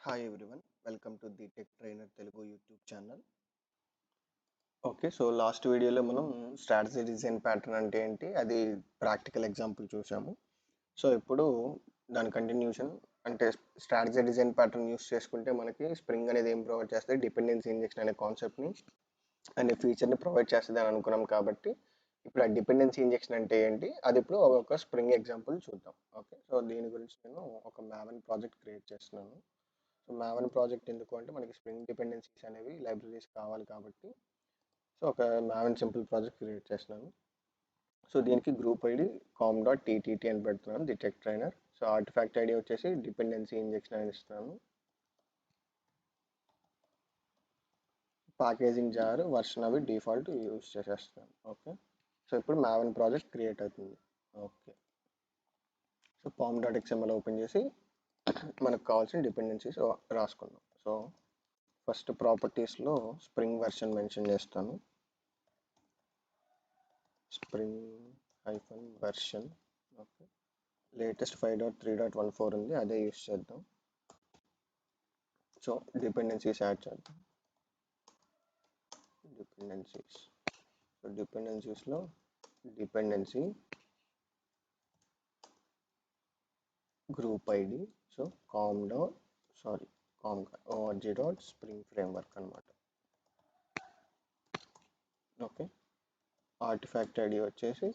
Hi everyone, welcome to the tech trainer Telugu YouTube channel. Okay, so last వీడియోలో మనం strategy design pattern అంటే ఏంటి, అది ప్రాక్టికల్ ఎగ్జాంపుల్ చూసాము. సో ఇప్పుడు దాని కంటిన్యూషన్ అంటే స్ట్రాటజీ డిజైన్ ప్యాటర్న్ యూస్ చేసుకుంటే మనకి స్ప్రింగ్ అనేది ఏం ప్రొవైడ్ చేస్తుంది, డిపెండెన్సీ ఇంజెక్షన్ అనే కాన్సెప్ట్ని అనే ఫీచర్ని ప్రొవైడ్ చేస్తుంది అని అనుకున్నాం. కాబట్టి ఇప్పుడు ఆ డిపెండెన్సీ ఇంజెక్షన్ అంటే ఏంటి, అది ఇప్పుడు ఒక స్ప్రింగ్ ఎగ్జాంపుల్ చూద్దాం. ఓకే, సో దీని గురించి నేను ఒక మ్యావెన్ ప్రాజెక్ట్ క్రియేట్ చేస్తున్నాను. సో మ్యావెన్ ప్రాజెక్ట్ ఎందుకు అంటే మనకి స్ప్రింగ్ డిపెండెన్సీస్ అనేవి లైబ్రరీస్ కావాలి కాబట్టి సో ఒక మ్యావెన్ సింపుల్ ప్రాజెక్ట్ క్రియేట్ చేస్తున్నాను. సో దీనికి గ్రూప్ ఐడి com.ttt అని పెడుతున్నాను, the tech trainer. So artifact ID వచ్చేసి డిపెండెన్సీ ఇంజెక్షన్ అని ఇస్తున్నాను. ప్యాకేజింగ్ జార్ వర్షన్ అవి డిఫాల్ట్ యూస్ చేసేస్తున్నాను. ఓకే, సో ఇప్పుడు మ్యావెన్ ప్రాజెక్ట్ క్రియేట్ అవుతుంది. ఓకే, సో pom.xml ఓపెన్ చేసి మనకు కావాల్సిన డిపెండెన్సీస్ రాసుకుందాం. సో ఫస్ట్ ప్రాపర్టీస్లో స్ప్రింగ్ వెర్షన్ మెన్షన్ చేస్తాను, స్ప్రింగ్ -వెర్షన్. ఓకే, లేటెస్ట్ 5.3.14 ఉంది, అదే యూస్ చేద్దాం. సో డిపెండెన్సీస్ యాడ్ చేద్దాం. సో డిపెండెన్సీస్లో dependency group ID, so org.spring framework అనమాట. ఓకే, ఆర్టిఫాక్ట్ ఐడి వచ్చేసి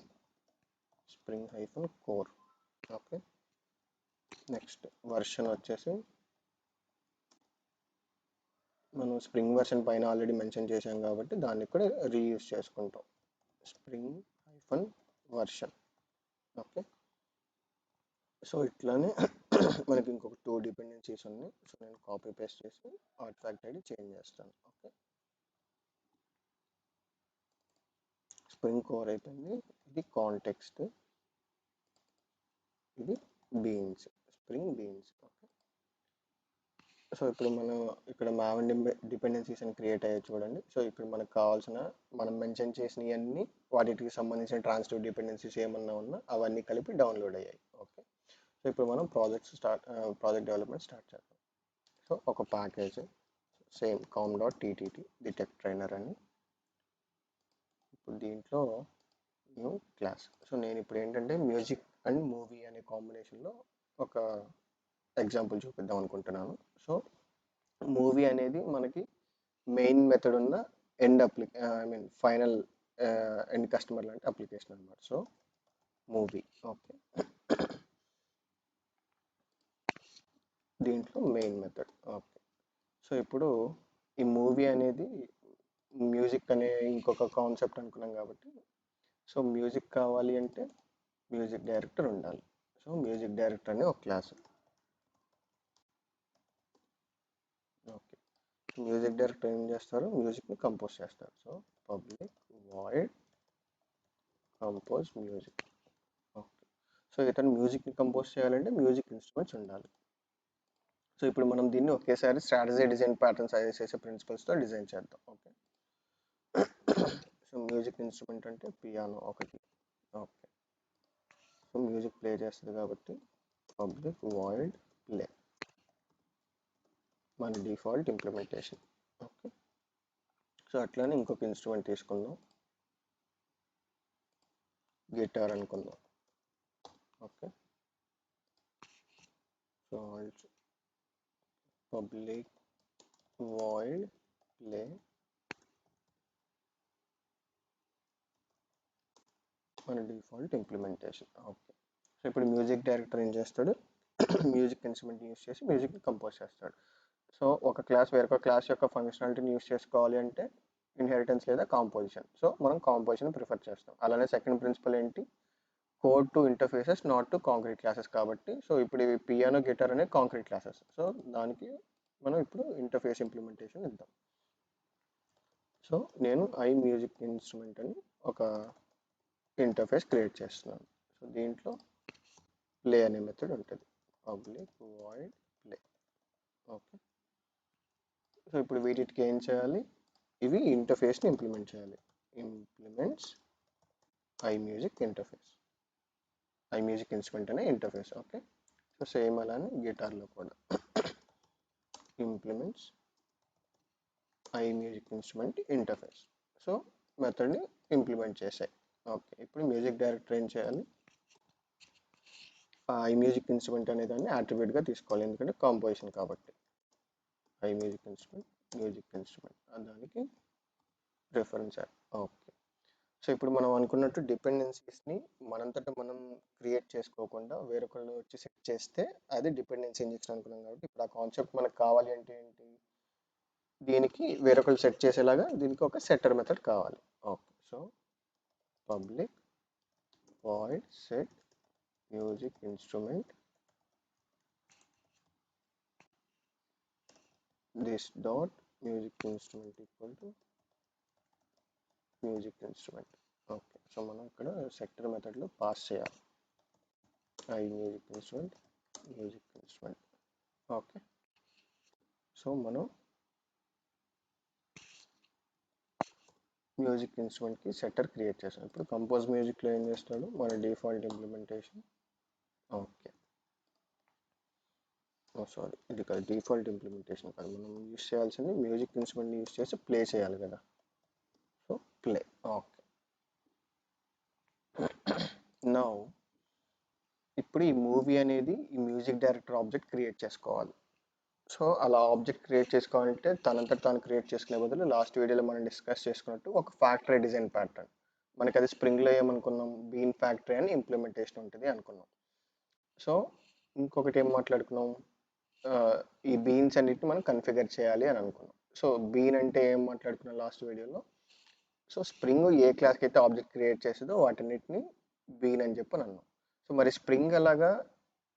spring-core. ఓకే, నెక్స్ట్ వర్షన్ వచ్చేసి మనం స్ప్రింగ్ వెర్షన్ పైన ఆల్రెడీ మెన్షన్ చేసాం కాబట్టి దాన్ని కూడా రీయూస్ చేసుకుంటాం, spring-version. ఓకే, సో ఇట్లానే మనకి ఇంకొక 2 డిపెండెన్సీస్ ఉన్నాయి. సో నేను కాపీ పేస్ట్ చేసి ఆర్టిఫాక్ట్ ఐడి చేంజ్ చేస్తాను. ఓకే, స్ప్రింగ్ కోర్ అయిపోయింది. ఇది కాంటెక్స్ట్, ఇది beans, spring beans. Okay, so ఇప్పుడు ఇక్కడ మ్యావెన్ డిపెండెన్సీస్ అని క్రియేట్ అయ్యాయి చూడండి. సో ఇప్పుడు మనకు కావాల్సిన మనం మెన్షన్ చేసినవన్నీ వాటికి సంబంధించిన ట్రాన్సిటివ్ డిపెండెన్సీస్ ఏమన్నా ఉన్నా అవన్నీ కలిపి డౌన్లోడ్ అయ్యాయి. ఓకే, సో ఇప్పుడు మనం ప్రాజెక్ట్ డెవలప్మెంట్ స్టార్ట్ చేద్దాం. సో ఒక package same com.ttt the tech trainer అని. ఇప్పుడు దీంట్లో న్యూ క్లాస్. సో నేను ఇప్పుడు ఏంటంటే మ్యూజిక్ అండ్ మూవీ అనే కాంబినేషన్లో ఒక ఎగ్జాంపుల్ చూపిద్దాం అనుకుంటున్నాను. సో మూవీ అనేది మనకి మెయిన్ మెథడ్ ఉన్న ఫైనల్ ఎండ్ కస్టమర్ లాంటి అప్లికేషన్ అనమాట. So movie. ఓకే, దీంట్లో మెయిన్ మెథడ్. ఓకే, సో ఇప్పుడు ఈ మూవీ అనేది మ్యూజిక్ అనే ఇంకొక కాన్సెప్ట్ అనుకున్నాం కాబట్టి సో మ్యూజిక్ కావాలి అంటే మ్యూజిక్ డైరెక్టర్ ఉండాలి. సో మ్యూజిక్ డైరెక్టర్ అనే ఒక క్లాస్. ఓకే, మ్యూజిక్ డైరెక్టర్ ఏం చేస్తారు, మ్యూజిక్ని కంపోజ్ చేస్తారు. So public void compose music. Okay, so ఇతను మ్యూజిక్ని కంపోజ్ చేయాలంటే మ్యూజిక్ ఇన్స్ట్రుమెంట్స్ ఉండాలి. సో ఇప్పుడు మనం దీన్ని ఒకేసారి స్ట్రాటజీ డిజైన్ ప్యాటర్న్స్ చేసే ప్రిన్సిపల్స్తో డిజైన్ చేద్దాం. ఓకే, సో మ్యూజిక్ ఇన్స్ట్రుమెంట్ అంటే పియానో ఒకటి. ఓకే, సో మ్యూజిక్ ప్లే చేస్తుంది కాబట్టి పబ్లిక్ వాయిడ్ ప్లే, మన డిఫాల్ట్ ఇంప్లిమెంటేషన్. ఓకే, సో అట్లానే ఇంకొక ఇన్స్ట్రుమెంట్ తీసుకుందాం, గిటార్ అనుకుందాం. Okay, so public void play మన డిఫాల్ట్ ఇంప్లిమెంటేషన్. ఓకే, సో ఇప్పుడు మ్యూజిక్ డైరెక్టర్ ఏం చేస్తాడు, మ్యూజిక్ ఇన్స్ట్రుమెంట్ యూస్ చేసి మ్యూజిక్ని కంపోజ్ చేస్తాడు. సో ఒక క్లాస్ వేరొక క్లాస్ యొక్క ఫంక్షనాలిటీని యూస్ చేసుకోవాలి అంటే ఇన్హెరిటెన్స్ లేదా కాంపోజిషన్. సో మనం కాంపోజిషన్ ప్రిఫర్ చేస్తాం. అలానే సెకండ్ ప్రిన్సిపల్ ఏంటి, code to interfaces not to concrete classes కాబట్టి సో ఇప్పుడు ఇవి పియానో గిటార్ అనే కాంక్రీట్ క్లాసెస్. సో దానికి మనం ఇప్పుడు ఇంటర్ఫేస్ ఇంప్లిమెంటేషన్ ఇద్దాం. సో నేను ఐ మ్యూజిక్ ఇన్స్ట్రుమెంట్ అని ఒక ఇంటర్ఫేస్ క్రియేట్ చేస్తున్నాను. సో దీంట్లో ప్లే అనే మెథడ్ ఉంటుంది, public void play. Okay, so ఇప్పుడు వీటికి ఏం చేయాలి, ఇవి ఇంటర్ఫేస్ని ఇంప్లిమెంట్ చేయాలి. Implements I music interface, I music instrument అనే ఇంటర్ఫేస్. ఓకే, సో సేమ్ అలానే గిటార్లో కూడా implements music instrument interface. So మెథడ్ని ఇంప్లిమెంట్ చేశాయి. ఓకే, ఇప్పుడు మ్యూజిక్ డైరెక్టర్ ఏం చేయాలి, మ్యూజిక్ ఇన్స్ట్రుమెంట్ అనే దాన్ని యాట్రిబ్యూట్గా తీసుకోవాలి, ఎందుకంటే కాంపోజిషన్ కాబట్టి. మ్యూజిక్ ఇన్స్ట్రుమెంట్ దానికి రిఫరెన్స్. ఓకే, సో ఇప్పుడు మనం అనుకున్నట్టు డిపెండెన్సీస్ని మనంతటా మనం క్రియేట్ చేసుకోకుండా వేరొకళ్ళు వచ్చి సెట్ చేస్తే అది డిపెండెన్సీ ఇంజెక్షన్ అనుకున్నాం. కాబట్టి ఇప్పుడు ఆ కాన్సెప్ట్ మనకు కావాలి అంటే ఏంటి, దీనికి వేరొకళ్ళు సెట్ చేసేలాగా దీనికి ఒక సెట్టర్ మెథడ్ కావాలి. Okay, so public void set music instrument this dot music instrument equal to music instrument. Okay, so మనం ఇక్కడ సెక్టర్ మెథడ్లో పాస్ చేయాలి మ్యూజిక్ ఇన్స్ట్రుమెంట్. ఓకే, సో మనం మ్యూజిక్ ఇన్స్ట్రుమెంట్కి సెట్టర్ క్రియేట్ చేస్తాం. ఇప్పుడు కంపోజ్ మ్యూజిక్లో ఏం చేస్తాడు, మన డిఫాల్ట్ ఇంప్లిమెంటేషన్. ఓకే, సారీ, ఇది కాదు, డిఫాల్ట్ ఇంప్లిమెంటేషన్ కాదు, మనం యూస్ చేయాల్సింది మ్యూజిక్ ఇన్స్ట్రుమెంట్ని యూస్ చేసి ప్లే చేయాలి కదా. So play. ఓకే, నౌ ఇప్పుడు ఈ మూవీ అనేది ఈ మ్యూజిక్ డైరెక్టర్ ఆబ్జెక్ట్ క్రియేట్ చేసుకోవాలి. సో అలా ఆబ్జెక్ట్ క్రియేట్ చేసుకోవాలంటే తనంతట తాను క్రియేట్ చేసుకునే బదులు లాస్ట్ వీడియోలో మనం డిస్కస్ చేసుకున్నట్టు ఒక ఫ్యాక్టరీ డిజైన్ ప్యాటర్న్, మనకి అది స్ప్రింగ్లో ఏమనుకున్నాం, బీన్ ఫ్యాక్టరీ అని ఇంప్లిమెంటేషన్ ఉంటుంది అనుకున్నాం. సో ఇంకొకటి ఏం మాట్లాడుకున్నాం, ఈ బీన్స్ అన్నిటిని మనం కన్ఫిగర్ చేయాలి అని అనుకున్నాం. సో బీన్ అంటే ఏం మాట్లాడుకున్నాం లాస్ట్ వీడియోలో, సో స్ప్రింగ్ ఏ క్లాస్కి అయితే ఆబ్జెక్ట్ క్రియేట్ చేస్తుందో వాటన్నిటిని బీన్ అని చెప్పి అన్నాం. సో మరి స్ప్రింగ్ అలాగా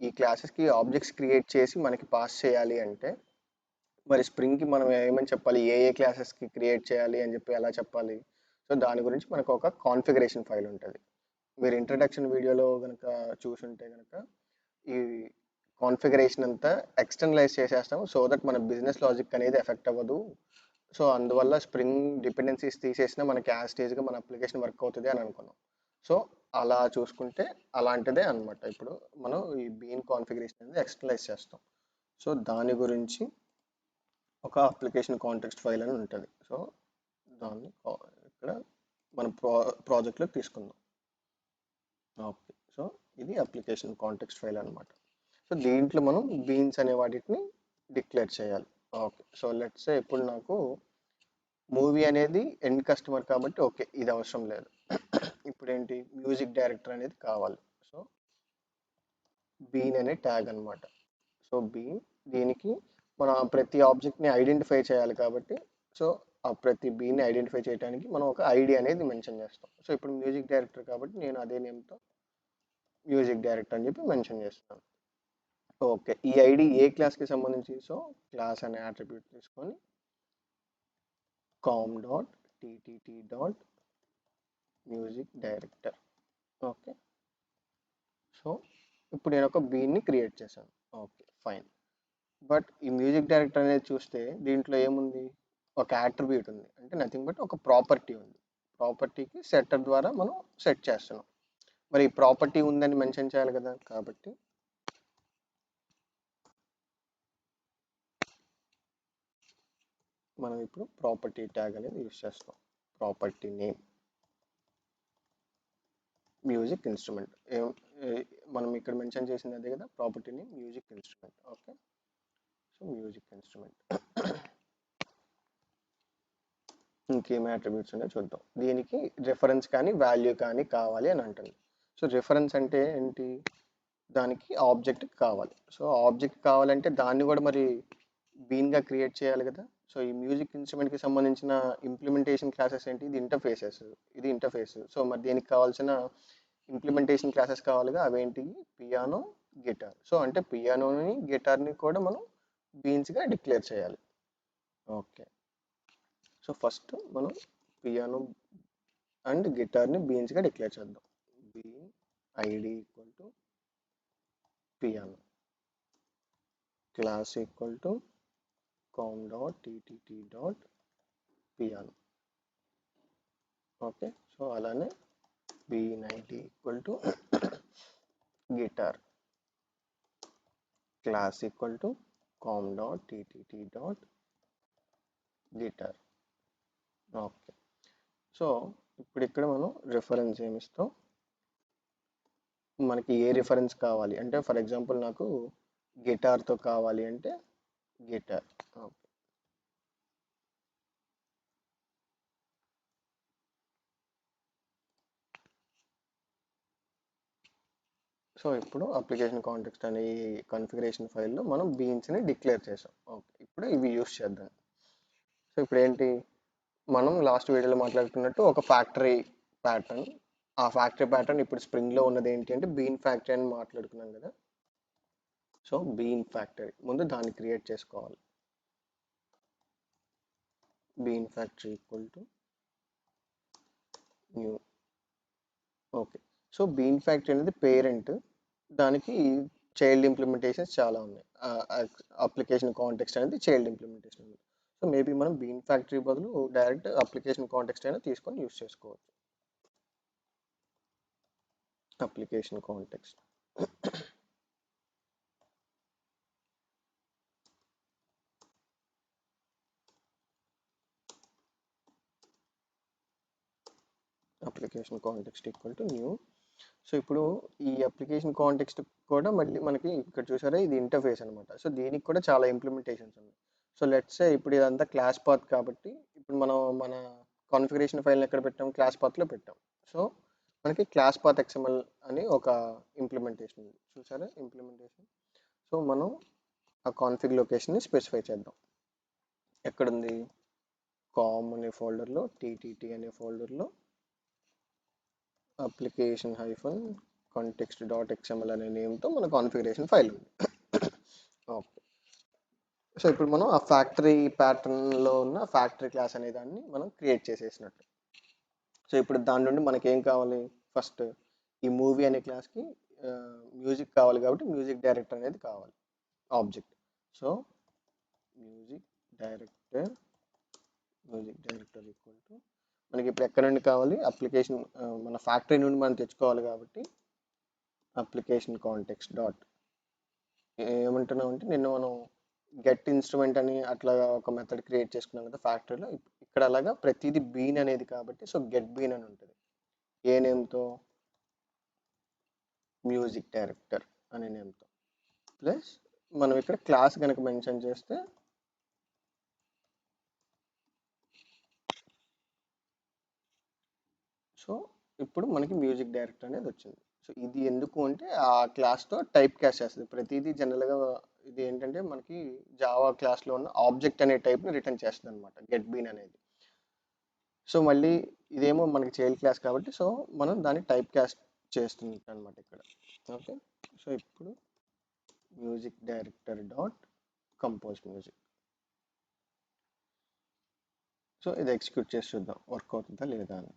ఈ క్లాసెస్కి ఆబ్జెక్ట్స్ క్రియేట్ చేసి మనకి పాస్ చేయాలి అంటే మరి స్ప్రింగ్కి మనం ఏమని చెప్పాలి, ఏ క్లాసెస్కి క్రియేట్ చేయాలి అని చెప్పి ఎలా చెప్పాలి. సో దాని గురించి మనకు ఒక కాన్ఫిగరేషన్ ఫైల్ ఉంటుంది. మీరు ఇంట్రడక్షన్ వీడియోలో కనుక చూసుంటే కనుక ఈ కాన్ఫిగరేషన్ అంతా ఎక్స్టర్నలైజ్ చేసేస్తాము, సో దట్ మన బిజినెస్ లాజిక్ అనేది ఎఫెక్ట్ అవ్వదు. సో అందువల్ల స్ప్రింగ్ డిపెండెన్సీస్ తీసేసినా మనకి యాజ్ స్టేజ్గా మన అప్లికేషన్ వర్క్ అవుతుంది అని అనుకున్నాం. సో అలా చూసుకుంటే అలాంటిదే అనమాట. ఇప్పుడు మనం ఈ బీన్ కాన్ఫిగరేషన్ అనేది ఎక్స్టర్నలైజ్ చేస్తాం. సో దాని గురించి ఒక అప్లికేషన్ కాంటెక్స్ట్ ఫైల్ అని ఉంటుంది. సో దాన్ని ఇక్కడ మన ప్రాజెక్ట్లో తీసుకుందాం. ఓకే, సో ఇది అప్లికేషన్ కాంటెక్స్ట్ ఫైల్ అనమాట. సో దీంట్లో మనం బీన్స్ అనే వాటిని డిక్లేర్ చేయాలి. ఓకే, సో లెట్స్ సే ఇప్పుడు నాకు మూవీ అనేది ఎండ్ కస్టమర్ కాబట్టి ఓకే ఇది అవసరం లేదు. ఇప్పుడు ఏంటి, మ్యూజిక్ డైరెక్టర్ అనేది కావాలి. సో బీన్ అనే ట్యాగ్ అనమాట. సో బీన్, దీనికి మనం ప్రతి ఆబ్జెక్ట్ని ఐడెంటిఫై చేయాలి కాబట్టి సో ఆ ప్రతి బీన్ని ఐడెంటిఫై చేయడానికి మనం ఒక ఐడి అనేది మెన్షన్ చేస్తాం. సో ఇప్పుడు మ్యూజిక్ డైరెక్టర్ కాబట్టి నేను అదే నేమ్తో మ్యూజిక్ డైరెక్టర్ అని చెప్పి మెన్షన్ చేస్తున్నాను. ఓకే, ఈ ఐడి ఏ క్లాస్కి సంబంధించి, సో క్లాస్ అనే అట్రిబ్యూట్ తీసుకొని com dot TTT dot music director. Okay, so ఇప్పుడు నేను ఒక బీన్ని క్రియేట్ చేశాను. ఓకే ఫైన్, బట్ ఈ మ్యూజిక్ డైరెక్టర్ అనేది చూస్తే దీంట్లో ఏముంది, ఒక అట్రిబ్యూట్ ఉంది, అంటే నథింగ్ బట్ ఒక ప్రాపర్టీ ఉంది. ప్రాపర్టీకి సెట్టర్ ద్వారా మనం సెట్ చేస్తున్నాం. మరి ఈ ప్రాపర్టీ ఉందని మెన్షన్ చేయాలి కదా, కాబట్టి మనం ఇప్పుడు ప్రాపర్టీ ట్యాగ్ అనేది యూజ్ చేస్తాం. ప్రాపర్టీ నేమ్ మ్యూజిక్ ఇన్స్ట్రుమెంట్, మనం ఇక్కడ మెన్షన్ చేసింది అదే కదా, property name music instrument. Okay, so music instrument ఇంకేమి అట్రిబ్యూట్స్ ఉన్నాయో చూద్దాం. దీనికి రిఫరెన్స్ కానీ వాల్యూ కానీ కావాలి అని అంటుంది. సో రిఫరెన్స్ అంటే ఏంటి, దానికి ఆబ్జెక్ట్ కావాలి. సో ఆబ్జెక్ట్ కావాలంటే దాన్ని కూడా మరి బీన్గా క్రియేట్ చేయాలి కదా. సో ఈ మ్యూజిక్ ఇన్స్ట్రుమెంట్కి సంబంధించిన ఇంప్లిమెంటేషన్ క్లాసెస్ ఏంటి, ఇది ఇంటర్ఫేస్. సో మరి దీనికి కావాల్సిన ఇంప్లిమెంటేషన్ క్లాసెస్ కావాలిగా, అవేంటి, పియానో, గిటార్. సో అంటే పియానోని గిటార్ని కూడా మనం బీన్స్గా డిక్లేర్ చేయాలి. ఓకే, సో ఫస్ట్ మనం పియానో అండ్ గిటార్ని బీన్స్గా డిక్లేర్ చేద్దాం. Bean ID equal to piano, class equal to com dot TTT dot piano. Okay, so అలానే bean ID equal to guitar, class equal to com.ttt.guitar. Okay. So ఇప్పుడు ఇక్కడ మనం reference ఏమిస్తాం, మనకి ఏ reference కావాలి అంటే ఫర్ ఎగ్జాంపుల్ నాకు గిటార్తో కావాలి అంటే గిటార్. ఓకే. సో ఇప్పుడు అప్లికేషన్ కాంటెక్స్ట్ అనే ఈ కాన్ఫిగరేషన్ ఫైల్లో మనం బీన్స్ని డిక్లేర్ చేసాం. ఓకే, ఇప్పుడు ఇవి యూస్ చేద్దాం. సో ఇప్పుడు ఏంటి, మనం లాస్ట్ వీడియోలో మాట్లాడుకున్నట్టు ఒక ఫ్యాక్టరీ ప్యాటర్న్, ఆ ఫ్యాక్టరీ ప్యాటర్న్ ఇప్పుడు స్ప్రింగ్లో ఉన్నది ఏంటి అంటే బీన్ ఫ్యాక్టరీ అని మాట్లాడుకున్నాం కదా. సో బీన్ ఫ్యాక్టరీ ముందు దాన్ని క్రియేట్ చేసుకోవాలి. Bean factory equal to new. Okay. So bean factory అనేది పేరెంట్, దానికి చైల్డ్ ఇంప్లిమెంటేషన్స్ చాలా ఉన్నాయి. అప్లికేషన్ కాంటెక్స్ట్ అనేది చైల్డ్ ఇంప్లిమెంటేషన్ ఉంది. సో మేబీ మనం బీన్ ఫ్యాక్టరీ బదులు డైరెక్ట్ అప్లికేషన్ కాంటెక్స్ట్ అయినా తీసుకొని యూస్ చేసుకోవచ్చు. Application context application context equal to new. So ఇప్పుడు ఈ అప్లికేషన్ కాంటెక్స్ట్ కూడా మళ్ళీ మనకి ఇక్కడ చూసారా ఇది ఇంటర్ఫేస్ అనమాట. సో దీనికి కూడా చాలా ఇంప్లిమెంటేషన్స్ ఉన్నాయి. సో లెట్స్ సే ఇప్పుడు ఇదంతా క్లాస్ పాత్ కాబట్టి ఇప్పుడు మనం మన కాన్ఫిగరేషన్ ఫైల్ని ఎక్కడ పెట్టాం, క్లాస్ పాత్లో పెట్టాం. సో మనకి క్లాస్ పాత్ ఎక్స్ఎంఎల్ అని ఒక ఇంప్లిమెంటేషన్ ఉంది, చూసారా ఇంప్లిమెంటేషన్. సో మనం ఆ కాన్ఫిగ్ లొకేషన్ని స్పెసిఫై చేద్దాం. ఎక్కడుంది, కామ్ అనే ఫోల్డర్లో టీటీటీ అనే ఫోల్డర్లో application hyphen context dot XML అనే నేమ్తో మన కాన్ఫిగరేషన్ ఫైల్ ఉంది. ఓకే. సో ఇప్పుడు మనం ఆ ఫ్యాక్టరీ ప్యాటర్న్లో ఉన్న ఫ్యాక్టరీ క్లాస్ అనే దాన్ని మనం క్రియేట్ చేసేసినట్టు. సో ఇప్పుడు దాని నుండి మనకి ఏం కావాలి, ఫస్ట్ ఈ మూవీ అనే క్లాస్కి మ్యూజిక్ కావాలి కాబట్టి మ్యూజిక్ డైరెక్టర్ అనేది కావాలి object. So music director equal to మనకి ఇప్పుడు ఎక్కడ నుండి కావాలి, అప్లికేషన్ మన ఫ్యాక్టరీ నుండి మనం తెచ్చుకోవాలి కాబట్టి అప్లికేషన్ కాంటెక్స్ట్ డాట్ ఏమంటున్నాం అంటే నిన్న మనం గెట్ ఇన్స్ట్రుమెంట్ అని అట్లా ఒక మెథడ్ క్రియేట్ చేసుకున్నాం కదా ఫ్యాక్టరీలో. ఇక్కడ అలాగా ప్రతిదీ బీన్ అనేది కాబట్టి సో గెట్ బీన్ అని ఉంటుంది. ఏ నేమ్తో, మ్యూజిక్ డైరెక్టర్ అనే నేమ్తో. ప్లస్ మనం ఇక్కడ క్లాస్ కనుక మెన్షన్ చేస్తే సో ఇప్పుడు మనకి మ్యూజిక్ డైరెక్టర్ అనేది వచ్చింది. సో ఇది ఎందుకు అంటే ఆ క్లాస్తో టైప్ క్యాస్ట్ చేస్తుంది. ప్రతిదీ జనరల్గా ఇది ఏంటంటే మనకి జావా క్లాస్లో ఉన్న ఆబ్జెక్ట్ అనే టైప్ని రిటర్న్ చేస్తుంది అనమాట గెట్ బీన్ అనేది. సో మళ్ళీ ఇదేమో మనకి చైల్డ్ క్లాస్ కాబట్టి సో మనం దాన్ని టైప్ క్యాస్ట్ చేస్తుంది అనమాట ఇక్కడ. ఓకే. సో ఇప్పుడు music director dot compose music. So ఇది ఎగ్జిక్యూట్ చేసి చూద్దాం వర్క్ అవుతుందా లేదా అని.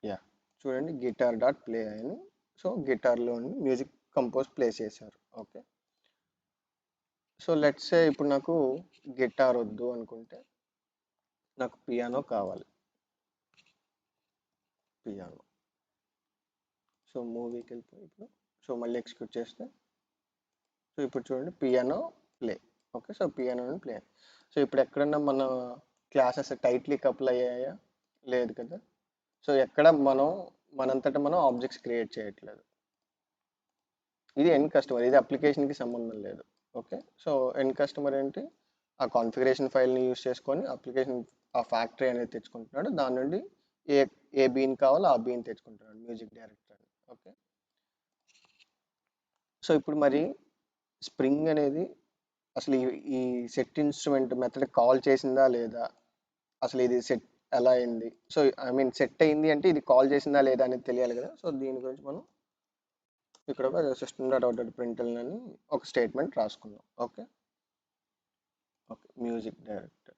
యా, చూడండి గిటార్ డాట్ ప్లే అని. సో గిటార్లో మ్యూజిక్ కంపోజ్ ప్లే చేశారు. ఓకే. సో లెట్స్ సే ఇప్పుడు నాకు గిటార్ వద్దు అనుకుంటే నాకు పియానో కావాలి, పియానో. సో మూవీకి వెళ్ళిపోయి ఇప్పుడు సో మళ్ళీ ఎగ్జిక్యూట్ చేస్తే సో ఇప్పుడు చూడండి piano play. Okay. So piano play. So ఇప్పుడు ఎక్కడన్నా మన క్లాసెస్ టైట్లీ కపుల్ అయ్యాయా, లేదు కదా. సో ఎక్కడ మనంతటా మనం ఆబ్జెక్ట్స్ క్రియేట్ చేయట్లేదు. ఇది ఎండ్ కస్టమర్, ఇది అప్లికేషన్కి సంబంధం లేదు. ఓకే. సో ఎండ్ కస్టమర్ ఏంటి, ఆ కాన్ఫిగరేషన్ ఫైల్ని యూస్ చేసుకొని అప్లికేషన్ ఆ ఫ్యాక్టరీ అనేది తెచ్చుకుంటున్నాడు, దాని నుండి ఏ ఏ బీన్ కావాలో ఆ బీన్ తెచ్చుకుంటున్నాడు మ్యూజిక్ డైరెక్టర్. ఓకే. సో ఇప్పుడు మరి స్ప్రింగ్ అనేది అసలు ఈ సెట్ ఇన్స్ట్రుమెంట్ మెథడ్ కాల్ చేసిందా లేదా, అసలు ఇది సెట్ ఎలా అయింది, సో ఐ మీన్ సెట్ అయింది అంటే ఇది కాల్ చేసిందా లేదా అనేది తెలియాలి కదా. సో దీని గురించి మనం ఇక్కడ ఒక system dot out dot println అని ఒక స్టేట్మెంట్ రాసుకుందాం. Okay. Okay. Music director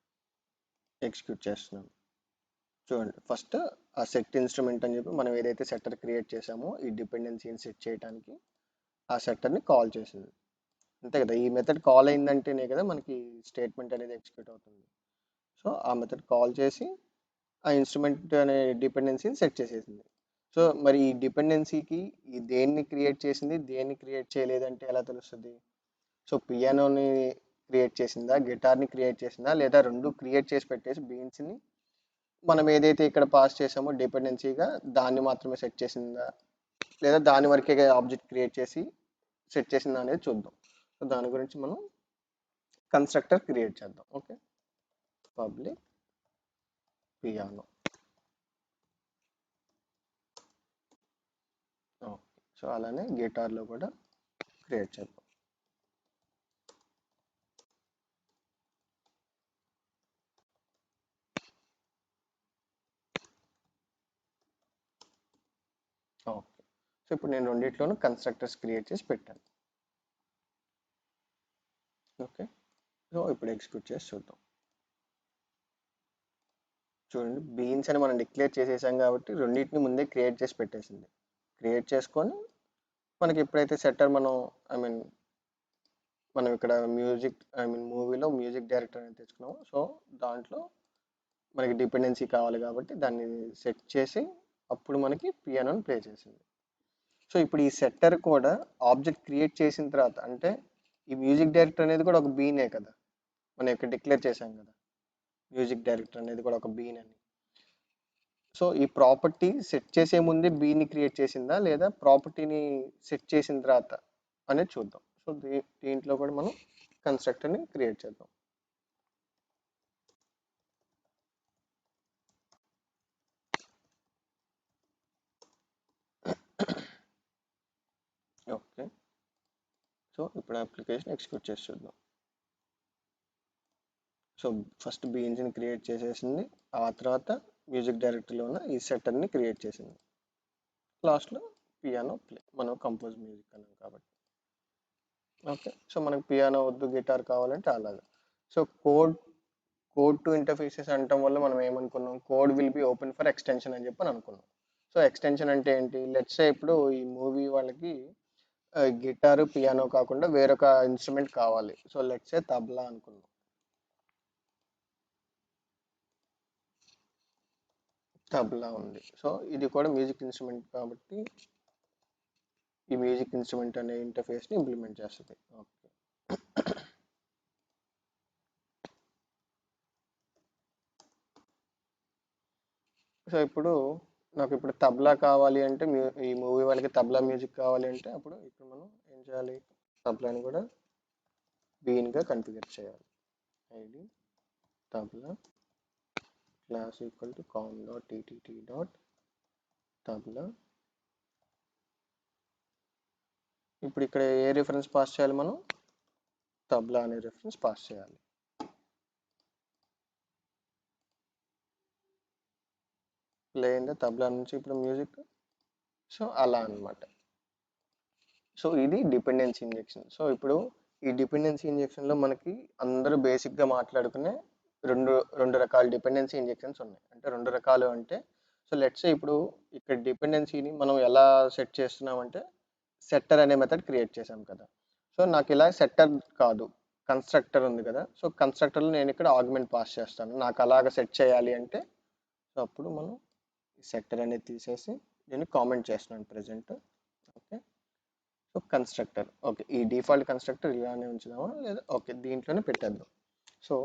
execute చేస్తున్నాం. చూడండి ఫస్ట్ ఆ సెట్ ఇన్స్ట్రుమెంట్ అని చెప్పి మనం ఏదైతే సెట్టర్ క్రియేట్ చేసామో ఈ డిపెండెన్సీని సెట్ చేయడానికి ఆ సెట్టర్ని కాల్ చేసింది, అంతే కదా. ఈ మెథడ్ కాల్ అయిందంటేనే కదా మనకి స్టేట్మెంట్ అనేది ఎగ్జిక్యూట్ అవుతుంది. సో ఆ మెథడ్ కాల్ చేసి ఆ ఇన్స్ట్రుమెంట్ అనే డిపెండెన్సీని సెట్ చేసేసింది. సో మరి ఈ డిపెండెన్సీకి ఈ దేన్ని క్రియేట్ చేసింది దేన్ని క్రియేట్ చేయలేదంటే ఎలా తెలుస్తుంది, సో పియానోని క్రియేట్ చేసిందా, గిటార్ని క్రియేట్ చేసిందా, లేదా రెండు క్రియేట్ చేసి పెట్టేసి బీన్స్ని మనం ఏదైతే ఇక్కడ పాస్ చేసామో డిపెండెన్సీగా దాన్ని మాత్రమే సెట్ చేసిందా, లేదా దాని వరకే ఆబ్జెక్ట్ క్రియేట్ చేసి సెట్ చేసిందా అనేది చూద్దాం. సో దాని గురించి మనం కన్స్ట్రక్టర్ క్రియేట్ చేద్దాం. Okay, public piano. Okay, so అలానే గిటార్లో కూడా క్రియేట్ చేద్దాం. ఓకే, సో ఇప్పుడు నేను రెండిట్లోనూ కన్స్ట్రక్టర్స్ క్రియేట్ చేసి పెట్టాను. ఓకే, సో ఇప్పుడు ఎగ్జిక్యూట్ చేసి చూద్దాం. చూడండి, బీన్స్ అని మనం డిక్లేర్ చేసేసాం కాబట్టి రెండింటిని ముందే క్రియేట్ చేసి పెట్టేసింది. క్రియేట్ చేసుకొని మనకి ఎప్పుడైతే సెట్టర్ మనం ఇక్కడ మ్యూజిక్ మూవీలో మ్యూజిక్ డైరెక్టర్ అని తెచ్చుకున్నాము. సో దాంట్లో మనకి డిపెండెన్సీ కావాలి కాబట్టి దాన్ని సెట్ చేసి అప్పుడు మనకి పియానోని ప్లే చేసింది. సో ఇప్పుడు ఈ సెట్టర్ కూడా ఆబ్జెక్ట్ క్రియేట్ చేసిన తర్వాత, అంటే ఈ మ్యూజిక్ డైరెక్టర్ అనేది కూడా ఒక బీనే కదా, మనం ఇక్కడ డిక్లేర్ చేసాం కదా మ్యూజిక్ డైరెక్టర్ అనేది కూడా ఒక బీన్ అని. సో ఈ ప్రాపర్టీ సెట్ చేసే ముందే బీని క్రియేట్ చేసిందా, లేదా ప్రాపర్టీని సెట్ చేసిన తర్వాత అనేది చూద్దాం. సో దీంట్లో కూడా మనం కన్స్ట్రక్టర్ని క్రియేట్ చేద్దాం. ఓకే, సో ఇప్పుడు అప్లికేషన్ ఎగ్జిక్యూట్ చేసి చూద్దాం. సో ఫస్ట్ బీన్స్ని క్రియేట్ చేసేసింది, ఆ తర్వాత మ్యూజిక్ డైరెక్టర్లో ఉన్న ఈ సెట్టర్ని క్రియేట్ చేసింది, లాస్ట్లో పియానో ప్లే. మనం కంపోజ్ మ్యూజిక్ అన్నాం కాబట్టి. ఓకే, సో మనకు పియానో వద్దు, గిటార్ కావాలంటే అలాగా. సో కోడ్ టు ఇంటర్ఫేసెస్ అనటం వల్ల మనం ఏమనుకున్నాం, code will be open for extension అని చెప్పి అనుకున్నాం. సో ఎక్స్టెన్షన్ అంటే ఏంటి, లెట్స్ సే ఇప్పుడు ఈ మూవీ వాళ్ళకి గిటారు పియానో కాకుండా వేరొక ఇన్స్ట్రుమెంట్ కావాలి. సో లెట్స్ సే తబలా అనుకున్నాం. తబలా ఉంది, సో ఇది కూడా మ్యూజిక్ ఇన్స్ట్రుమెంట్ కాబట్టి ఈ మ్యూజిక్ ఇన్స్ట్రుమెంట్ అనే ఇంటర్ఫేస్ని ఇంప్లిమెంట్ చేస్తుంది. ఓకే, సో ఇప్పుడు నాకు ఇప్పుడు తబలా కావాలి అంటే ఈ మూవీ వాళ్ళకి తబలా మ్యూజిక్ కావాలి అంటే అప్పుడు ఇప్పుడు మనం ఏం చేయాలి, తబలాని కూడా బీన్గా కన్ఫిగర్ చేయాలి. ID tabla class equal to com.ttt.tabla. ఇప్పుడు ఇక్కడ ఏ రిఫరెన్స్ పాస్ చేయాలి, మనం తబలా అనే రిఫరెన్స్ పాస్ చేయాలి. ప్లే అయిందా తబలా నుంచి ఇప్పుడు మ్యూజిక్. సో అలా అనమాట. సో ఇది డిపెండెన్సీ ఇంజెక్షన్. సో ఇప్పుడు ఈ డిపెండెన్సీ ఇంజెక్షన్లో మనకి అందరూ బేసిక్గా మాట్లాడుకునే రెండు రెండు రకాల డిపెండెన్సీ ఇంజెక్షన్స్ ఉన్నాయి. అంటే రెండు రకాలు అంటే, సో లెట్స్ ఇప్పుడు ఇక్కడ డిపెండెన్సీని మనం ఎలా సెట్ చేస్తున్నామంటే సెట్టర్ అనే మెథడ్ క్రియేట్ చేసాం కదా. సో నాకు ఇలా సెట్టర్ కాదు, కన్స్ట్రక్టర్ ఉంది కదా. సో కన్స్ట్రక్టర్లో నేను ఇక్కడ ఆర్గ్యుమెంట్ పాస్ చేస్తాను, నాకు అలాగ సెట్ చేయాలి అంటే. సో అప్పుడు మనం సెట్టర్ అనేది తీసేసి దీన్ని కామెంట్ చేస్తున్నాను present. Okay, so constructor. Okay, ఈ డిఫాల్ట్ కన్స్ట్రక్టర్ ఇలానే ఉంచుదామా లేదా, ఓకే దీంట్లోనే పెట్టేద్దాం. So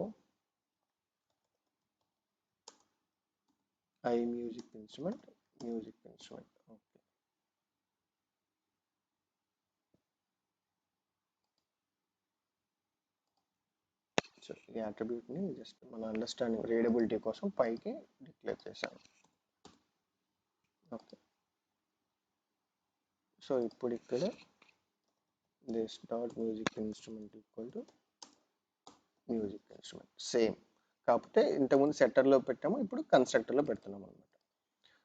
music instrument. Okay, so ఈ అట్రిబ్యూట్ని జస్ట్ మన అండర్స్టాండింగ్ రీడబిలిటీ కోసం పైకి డిక్లేర్ చేశాను. ఓకే, సో ఇప్పుడు ఇక్కడ this dot music instrument equal to music instrument same, కాకపోతే ఇంతకుముందు సెట్టర్లో పెట్టాము, ఇప్పుడు కన్స్ట్రక్టర్లో పెడుతున్నాం అనమాట.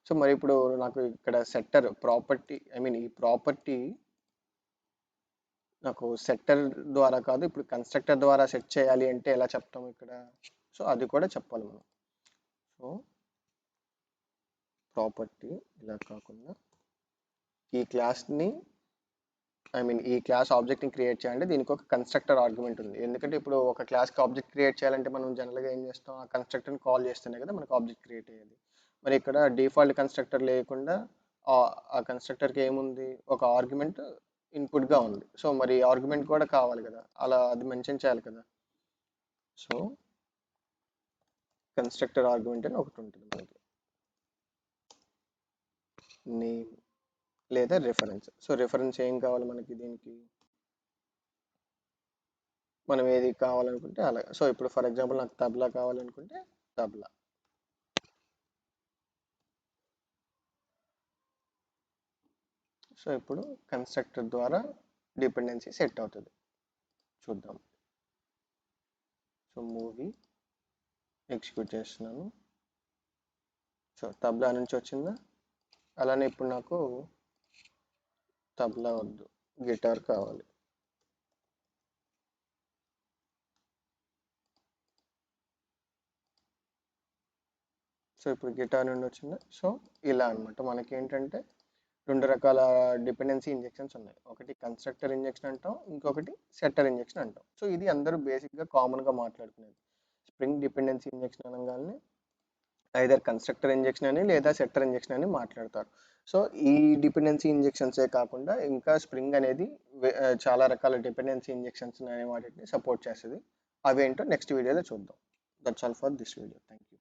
సో మరి ఇప్పుడు నాకు ఇక్కడ సెట్టర్ ప్రాపర్టీ, ఈ ప్రాపర్టీ నాకు సెట్టర్ ద్వారా కాదు, ఇప్పుడు కన్స్ట్రక్టర్ ద్వారా సెట్ చేయాలి అంటే ఎలా చెప్తాము ఇక్కడ. సో అది కూడా చెప్పాలి మనం. సో ప్రాపర్టీ ఇలా కాకుండా ఈ క్లాస్ని ఈ క్లాస్ ఆబ్జెక్ట్ని క్రియేట్ చేయాలంటే దీనికి ఒక కన్స్ట్రక్టర్ ఆర్గ్యుమెంట్ ఉంది. ఎందుకంటే ఇప్పుడు ఒక క్లాస్కి ఆబ్జెక్ట్ క్రియేట్ చేయాలంటే మనం జనరల్గా ఏం చేస్తాం, ఆ కన్స్ట్రక్టర్ని కాల్ చేస్తేనే కదా మనకు ఆబ్జెక్ట్ క్రియేట్ అయ్యేది. మరి ఇక్కడ డిఫాల్ట్ కన్స్ట్రక్టర్ లేకుండా ఆ కన్స్ట్రక్టర్కి ఏముంది, ఒక ఆర్గ్యుమెంట్ ఇన్పుట్గా ఉంది. సో మరి ఆర్గ్యుమెంట్ కూడా కావాలి కదా, అలా అది మెన్షన్ చేయాలి కదా. సో కన్స్ట్రక్టర్ ఆర్గ్యుమెంట్ అని ఒకటి ఉంటుంది మనకి, నేమ్ లేదా రిఫరెన్స్. సో రిఫరెన్స్ ఏం కావాలి మనకి దీనికి, మనం ఏది కావాలనుకుంటే అలా. సో ఇప్పుడు ఫర్ ఎగ్జాంపుల్ నాకు తబ్లా కావాలనుకుంటే తబ్లా. సో ఇప్పుడు కన్స్ట్రక్టర్ ద్వారా డిపెండెన్సీ సెట్ అవుతుంది, చూద్దాం. సో మూవీ ఎగ్జిక్యూట్ చేస్తున్నాను. సో తబ్లా నుంచి వచ్చిందా. అలానే ఇప్పుడు నాకు తబ్లా వద్దు, గిటార్ కావాలి. సో ఇప్పుడు గిటార్ నుండి వచ్చిందా. సో ఇలా అనమాట మనకి ఏంటంటే రెండు రకాల డిపెండెన్సీ ఇంజెక్షన్స్ ఉన్నాయి. ఒకటి కన్స్ట్రక్టర్ ఇంజెక్షన్ అంటాం, ఇంకొకటి సెట్టర్ ఇంజెక్షన్ అంటాం. సో ఇది అందరూ బేసిక్గా కామన్గా మాట్లాడుకునేది. స్ప్రింగ్ డిపెండెన్సీ ఇంజెక్షన్ అనగానే ఐదర్ కన్స్ట్రక్టర్ ఇంజెక్షన్ అని లేదా సెట్టర్ ఇంజెక్షన్ అని మాట్లాడతారు. సో ఈ డిపెండెన్సీ ఇంజెక్షన్సే కాకుండా ఇంకా స్ప్రింగ్ అనేది చాలా రకాల డిపెండెన్సీ ఇంజెక్షన్స్ అనే వాటిని సపోర్ట్ చేస్తుంది. అవేంటో నెక్స్ట్ వీడియోలో చూద్దాం. That's all for this video. Thank you.